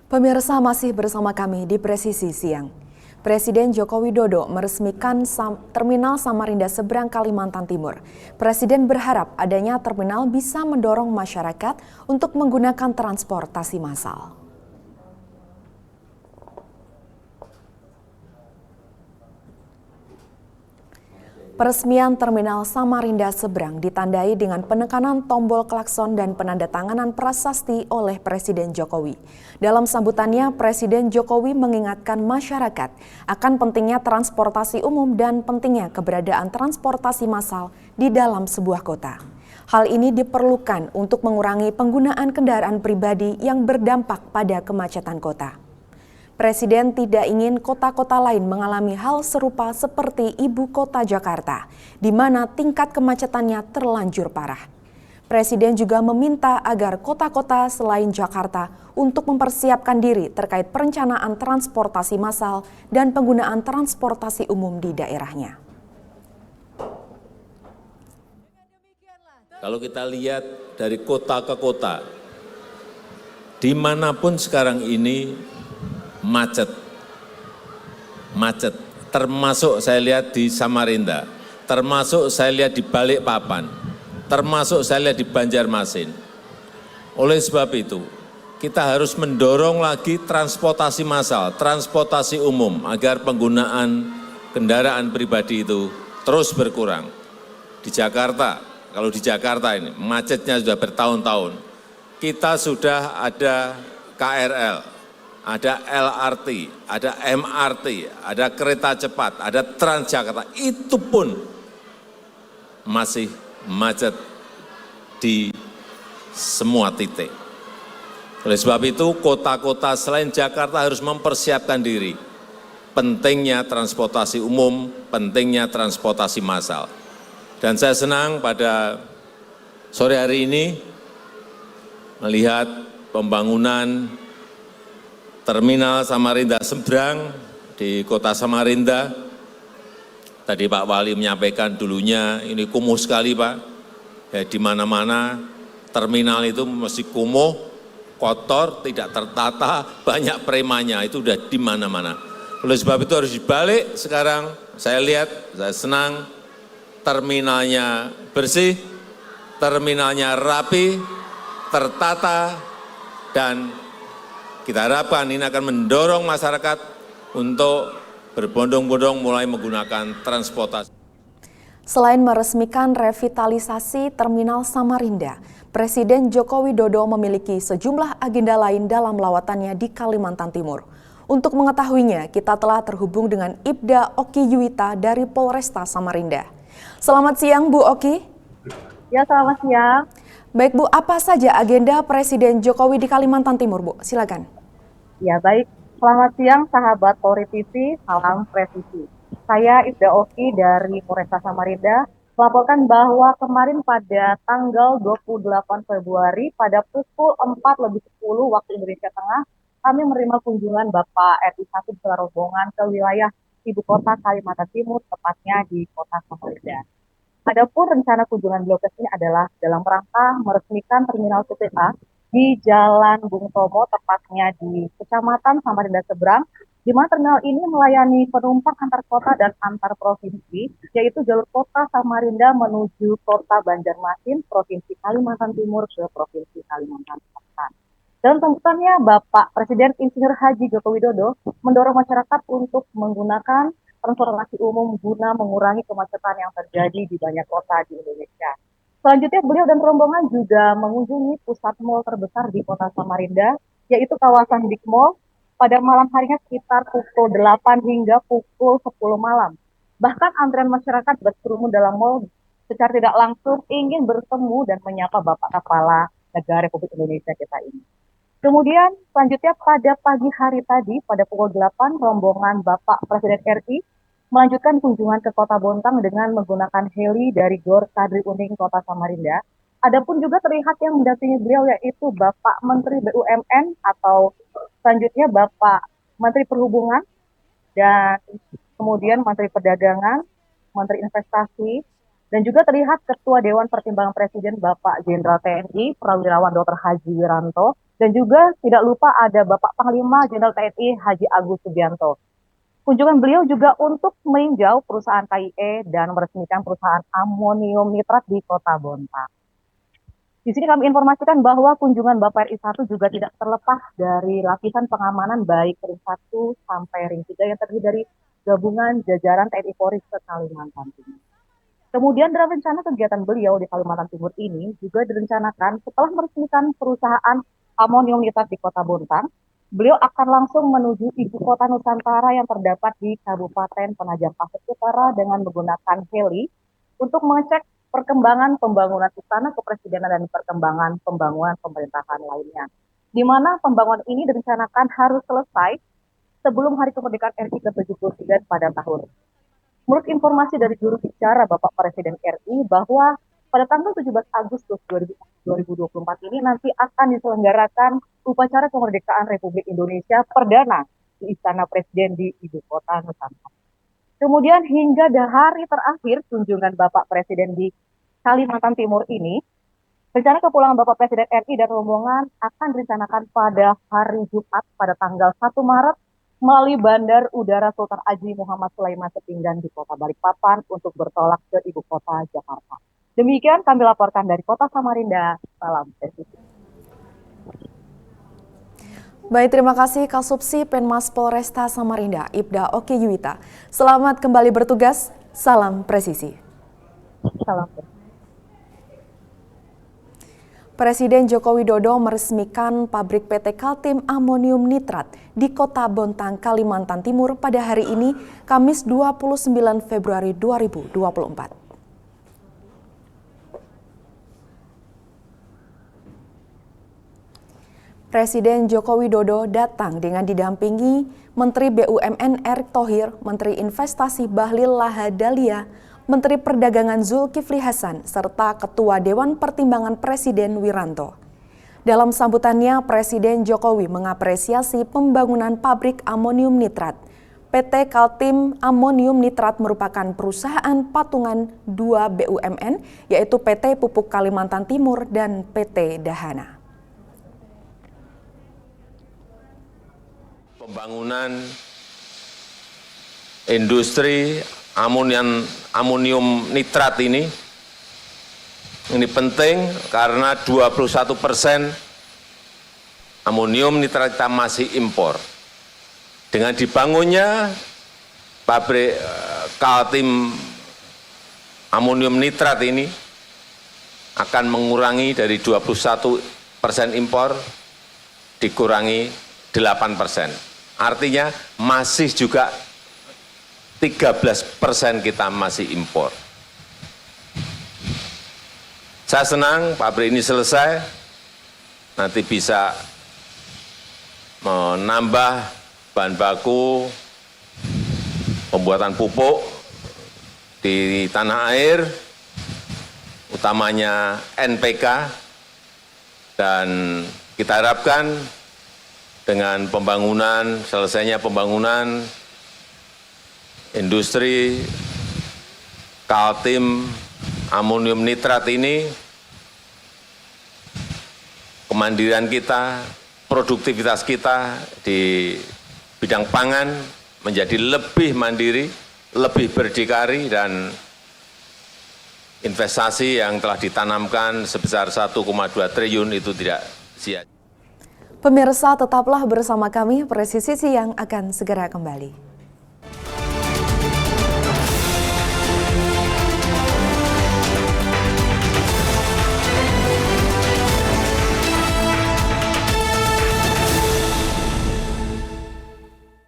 Pemirsa masih bersama kami di Presisi Siang. Presiden Joko Widodo meresmikan Terminal Samarinda Seberang Kalimantan Timur. Presiden berharap adanya terminal bisa mendorong masyarakat untuk menggunakan transportasi massal. Peresmian Terminal Samarinda Seberang ditandai dengan penekanan tombol klakson dan penandatanganan prasasti oleh Presiden Jokowi. Dalam sambutannya, Presiden Jokowi mengingatkan masyarakat akan pentingnya transportasi umum dan pentingnya keberadaan transportasi massal di dalam sebuah kota. Hal ini diperlukan untuk mengurangi penggunaan kendaraan pribadi yang berdampak pada kemacetan kota. Presiden tidak ingin kota-kota lain mengalami hal serupa seperti ibu kota Jakarta, di mana tingkat kemacetannya terlanjur parah. Presiden juga meminta agar kota-kota selain Jakarta untuk mempersiapkan diri terkait perencanaan transportasi massal dan penggunaan transportasi umum di daerahnya. Kalau kita lihat dari kota ke kota, dimanapun sekarang ini macet, termasuk saya lihat di Samarinda, termasuk saya lihat di Balikpapan, termasuk saya lihat di Banjarmasin. Oleh sebab itu, kita harus mendorong lagi transportasi massal, transportasi umum, agar penggunaan kendaraan pribadi itu terus berkurang. Di Jakarta, kalau di Jakarta ini macetnya sudah bertahun-tahun, kita sudah ada KRL, ada LRT, ada MRT, ada kereta cepat, ada Transjakarta, itu pun masih macet di semua titik. Oleh sebab itu, kota-kota selain Jakarta harus mempersiapkan diri. Pentingnya transportasi umum, pentingnya transportasi massal. Dan saya senang pada sore hari ini melihat pembangunan Terminal Samarinda Seberang di kota Samarinda. Tadi Pak Wali menyampaikan dulunya ini kumuh sekali Pak. Ya, di mana-mana terminal itu mesti kumuh, kotor, tidak tertata, banyak premanya, itu sudah di mana-mana. Oleh sebab itu harus dibalik sekarang. Saya lihat, saya senang terminalnya bersih, terminalnya rapi, tertata, dan kita harapkan ini akan mendorong masyarakat untuk berbondong-bondong mulai menggunakan transportasi. Selain meresmikan revitalisasi Terminal Samarinda, Presiden Joko Widodo memiliki sejumlah agenda lain dalam lawatannya di Kalimantan Timur. Untuk mengetahuinya, kita telah terhubung dengan Ibda Oki Yuwita dari Polresta Samarinda. Selamat siang, Bu Oki. Ya, selamat siang. Baik Bu, apa saja agenda Presiden Jokowi di Kalimantan Timur, Bu? Silakan. Ya, baik. Selamat siang, sahabat Polri TV, salam presisi. Saya Ibda Oki dari Polresta Samarinda melaporkan bahwa kemarin pada tanggal 28 Februari pada pukul 4:10 waktu Indonesia Tengah, kami menerima kunjungan Bapak RI 1 beserta rombongan ke wilayah ibu kota Kalimantan Timur, tepatnya di kota Samarinda. Adapun rencana kunjungan beliau ke sini adalah dalam rangka meresmikan Terminal TPA di Jalan Bung Tomo, tepatnya di Kecamatan Samarinda Seberang, di mana terminal ini melayani penumpang antar kota dan antar provinsi, yaitu jalur kota Samarinda menuju kota Banjarmasin, Provinsi Kalimantan Timur ke Provinsi Kalimantan Selatan. Dalam tuntutannya, Bapak Presiden Insinyur Haji Joko Widodo mendorong masyarakat untuk menggunakan transportasi umum guna mengurangi kemacetan yang terjadi di banyak kota di Indonesia. Selanjutnya, beliau dan rombongan juga mengunjungi pusat mal terbesar di kota Samarinda, yaitu kawasan Big Mall, pada malam harinya sekitar pukul 8 hingga pukul 10 malam. Bahkan antrean masyarakat berkerumun dalam mal secara tidak langsung ingin bertemu dan menyapa Bapak Kepala Negara Republik Indonesia kita ini. Kemudian selanjutnya pada pagi hari tadi, pada pukul 8, rombongan Bapak Presiden RI melanjutkan kunjungan ke Kota Bontang dengan menggunakan heli dari Gor Kadri Uning Kota Samarinda. Adapun juga terlihat yang mendampingi beliau yaitu Bapak Menteri BUMN atau selanjutnya Bapak Menteri Perhubungan dan kemudian Menteri Perdagangan, Menteri Investasi, dan juga terlihat Ketua Dewan Pertimbangan Presiden Bapak Jenderal TNI Prawirawan Dr. Haji Wiranto Dan juga tidak lupa ada Bapak Panglima Jenderal TNI Haji Agus Subianto. Kunjungan beliau juga untuk meninjau perusahaan KIE dan meresmikan perusahaan amonium nitrat di Kota Bontang. Di sini kami informasikan bahwa kunjungan Bapak RI 1 juga tidak terlepas dari lapisan pengamanan baik ring 1 sampai ring 3 yang terdiri dari gabungan jajaran TNI Polri se Kalimantan Timur. Kemudian dalam rencana kegiatan beliau di Kalimantan Timur ini juga direncanakan setelah meresmikan perusahaan amonium nitrat di Kota Bontang, beliau akan langsung menuju ibu kota Nusantara yang terdapat di Kabupaten Penajam Pasir Utara dengan menggunakan heli untuk mengecek perkembangan pembangunan istana kepresidenan dan perkembangan pembangunan pemerintahan lainnya. Di mana pembangunan ini direncanakan harus selesai sebelum Hari Kemerdekaan RI ke-73 pada tahun. Menurut informasi dari juru bicara Bapak Presiden RI bahwa pada tanggal 17 Agustus 2024 ini nanti akan diselenggarakan upacara kemerdekaan Republik Indonesia perdana di Istana Presiden di Ibu Kota Nusantara. Kemudian hingga hari terakhir kunjungan Bapak Presiden di Kalimantan Timur ini, rencana kepulangan Bapak Presiden RI dan rombongan akan direncanakan pada hari Jumat pada tanggal 1 Maret melalui Bandar Udara Sultan Haji Muhammad Sulaiman Sepinggan di Kota Balikpapan untuk bertolak ke Ibu Kota Jakarta. Demikian kami laporkan dari Kota Samarinda. Salam presisi. Baik, terima kasih Kasubsi Penmas Polresta Samarinda, Ibda Oki Yuwita. Selamat kembali bertugas, salam presisi. Salam presisi. Presiden Joko Widodo meresmikan pabrik PT Kaltim Amonium Nitrat di Kota Bontang, Kalimantan Timur pada hari ini, Kamis 29 Februari 2024. Presiden Joko Widodo datang dengan didampingi Menteri BUMN Erick Thohir, Menteri Investasi Bahlil Lahadalia, Menteri Perdagangan Zulkifli Hasan, serta Ketua Dewan Pertimbangan Presiden Wiranto. Dalam sambutannya, Presiden Jokowi mengapresiasi pembangunan pabrik amonium nitrat. PT Kaltim Amonium Nitrat merupakan perusahaan patungan 2 BUMN, yaitu PT Pupuk Kalimantan Timur dan PT Dahana. Pembangunan industri amonium nitrat ini penting karena 21% amonium nitrat kita masih impor. Dengan dibangunnya pabrik Kaltim amonium nitrat ini akan mengurangi dari 21% impor dikurangi 8%. Artinya masih juga 13% kita masih impor. Saya senang pabrik ini selesai, nanti bisa menambah bahan baku pembuatan pupuk di tanah air, utamanya NPK, dan kita harapkan dengan selesainya pembangunan industri Kaltim Amonium Nitrat ini, kemandiriran kita, produktivitas kita di bidang pangan menjadi lebih mandiri, lebih berdikari, dan investasi yang telah ditanamkan sebesar 1,2 triliun itu tidak sia-sia. Pemirsa, tetaplah bersama kami, Presisi Siang akan segera kembali.